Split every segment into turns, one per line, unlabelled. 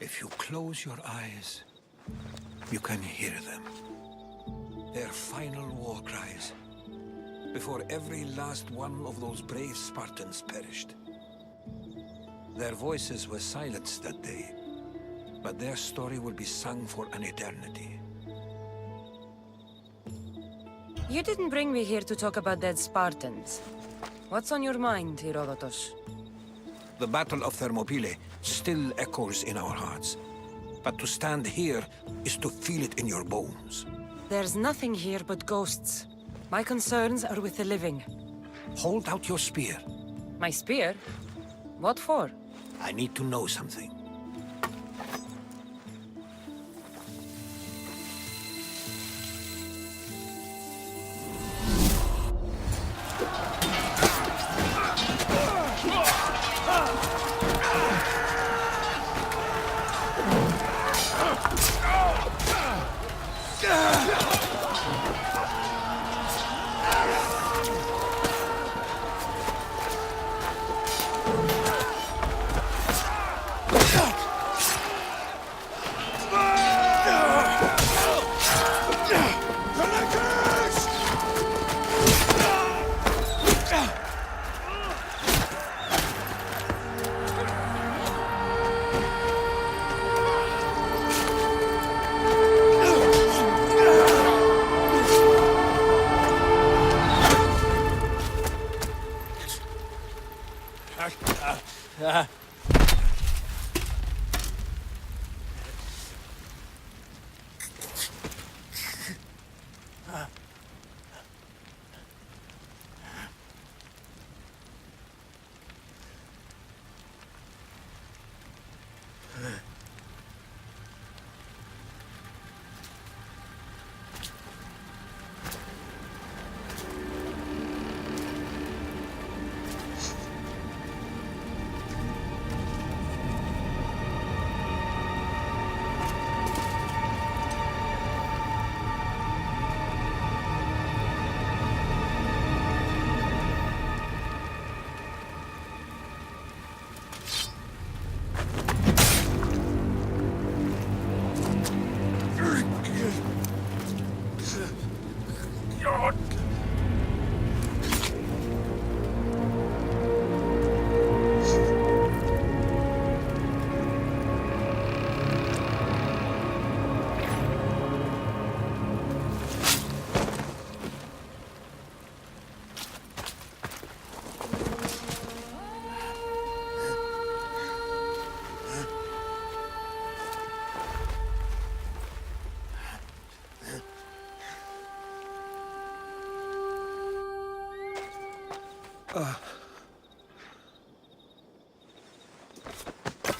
If you close your eyes, you can hear them. Their final war cries, before every last one of those brave Spartans perished. Their voices were silenced that day, but their story will be sung for an eternity.
You didn't bring me here to talk about dead Spartans. What's on your mind, Herodotus?
The Battle of Thermopylae still echoes in our hearts. But to stand here is to feel it in your bones.
There's nothing here but ghosts. My concerns are with the living.
Hold out your spear.
My spear? What for?
I need to know something.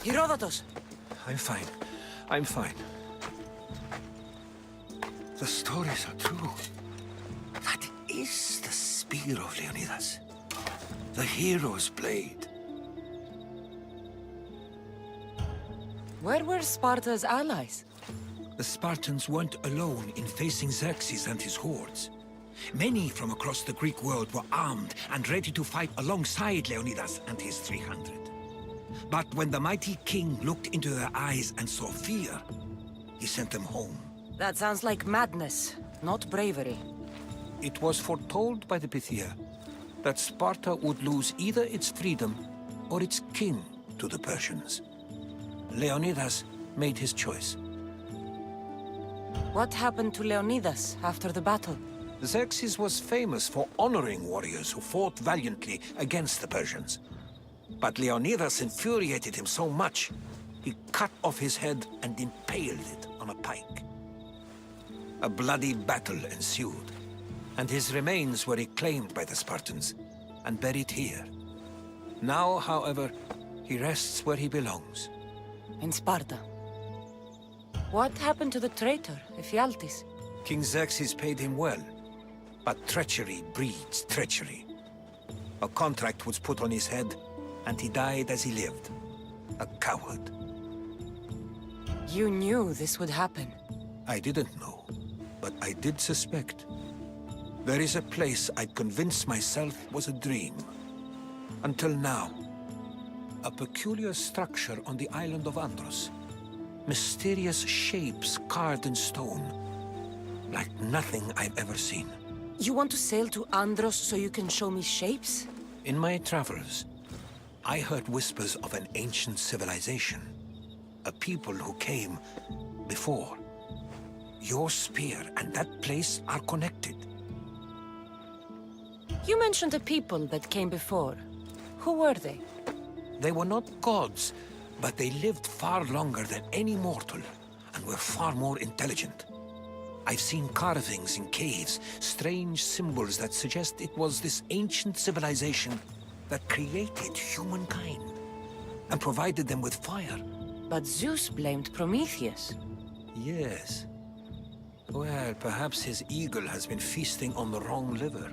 Herodotus!
I'm fine. I'm fine. The stories are true. That is the spear of Leonidas. The hero's blade.
Where were Sparta's allies?
The Spartans weren't alone in facing Xerxes and his hordes. Many from across the Greek world were armed and ready to fight alongside Leonidas and his 300. But when the mighty king looked into their eyes and saw fear, he sent them home.
That sounds like madness, not bravery.
It was foretold by the Pythia that Sparta would lose either its freedom or its king to the Persians. Leonidas made his choice.
What happened to Leonidas after the battle?
Xerxes was famous for honoring warriors who fought valiantly against the Persians. But Leonidas infuriated him so much, he cut off his head and impaled it on a pike. A bloody battle ensued, and his remains were reclaimed by the Spartans and buried here. Now, however, he rests where he belongs.
In Sparta. What happened to the traitor, Ephialtes?
King Xerxes paid him well, but treachery breeds treachery. A contract was put on his head, and he died as he lived. A coward.
You knew this would happen.
I didn't know, but I did suspect. There is a place I'd convinced myself was a dream. Until now. A peculiar structure on the island of Andros. Mysterious shapes carved in stone. Like nothing I've ever seen.
You want to sail to Andros so you can show me shapes?
In my travels, I heard whispers of an ancient civilization. A people who came before. Your spear and that place are connected.
You mentioned a people that came before. Who were they?
They were not gods, but they lived far longer than any mortal, and were far more intelligent. I've seen carvings in caves, strange symbols that suggest it was this ancient civilization that created humankind, and provided them with fire.
But Zeus blamed Prometheus.
Yes. Well, perhaps his eagle has been feasting on the wrong liver.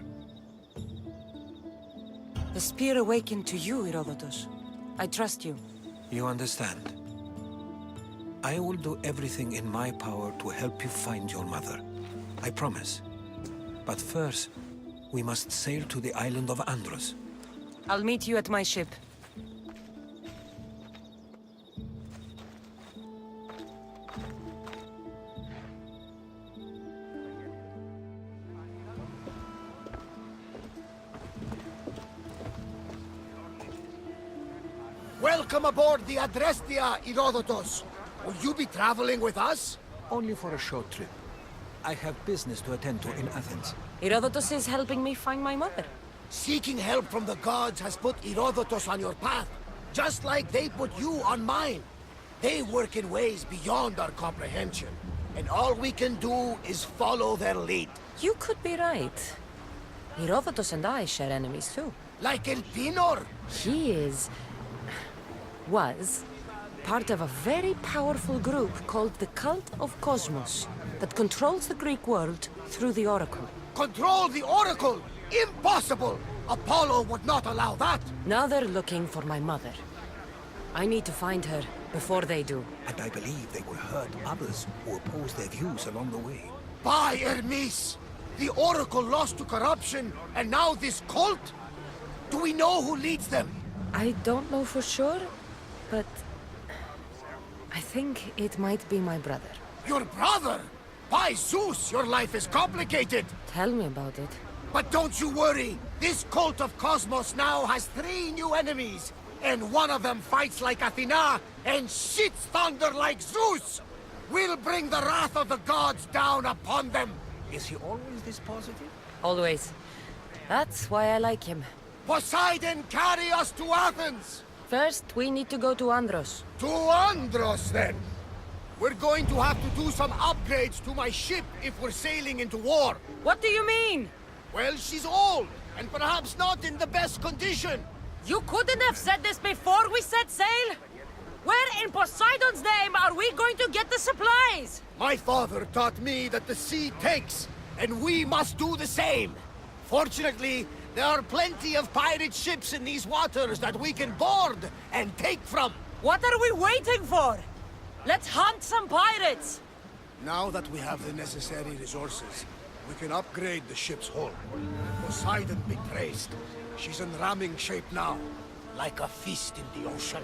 The spear awakened to you, Herodotus. I trust you.
You understand? I will do everything in my power to help you find your mother. I promise. But first, we must sail to the island of Andros.
I'll meet you at my ship.
Welcome aboard the Adrestia, Herodotus. Will you be traveling with us?
Only for a short trip. I have business to attend to in Athens.
Herodotus is helping me find my mother.
Seeking help from the gods has put Herodotus on your path, just like they put you on mine. They work in ways beyond our comprehension, and all we can do is follow their lead.
You could be right. Herodotus and I share enemies too.
Like Elpinor.
He was part of a very powerful group called the Cult of Cosmos that controls the Greek world through the Oracle.
Control the Oracle! Impossible! Apollo would not allow that!
Now they're looking for my mother. I need to find her before they do.
And I believe they will hurt others who oppose their views along the way.
By Hermes! The Oracle lost to corruption, and now this cult? Do we know who leads them?
I don't know for sure, but I think it might be my brother.
Your brother? By Zeus, your life is complicated!
Tell me about it.
But don't you worry! This cult of Cosmos now has 3 new enemies! And one of them fights like Athena and shits thunder like Zeus! We'll bring the wrath of the gods down upon them!
Is he always this positive?
Always. That's why I like him.
Poseidon, carry us to Athens!
First, we need to go to Andros.
To Andros, then! We're going to have to do some upgrades to my ship if we're sailing into war.
What do you mean?
Well, she's old, and perhaps not in the best condition.
You couldn't have said this before we set sail? Where in Poseidon's name are we going to get the supplies?
My father taught me that the sea takes, and we must do the same. Fortunately, there are plenty of pirate ships in these waters that we can board and take from.
What are we waiting for? Let's hunt some pirates!
Now that we have the necessary resources, we can upgrade the ship's hull. Poseidon be praised. She's in ramming shape now, like a feast in the ocean.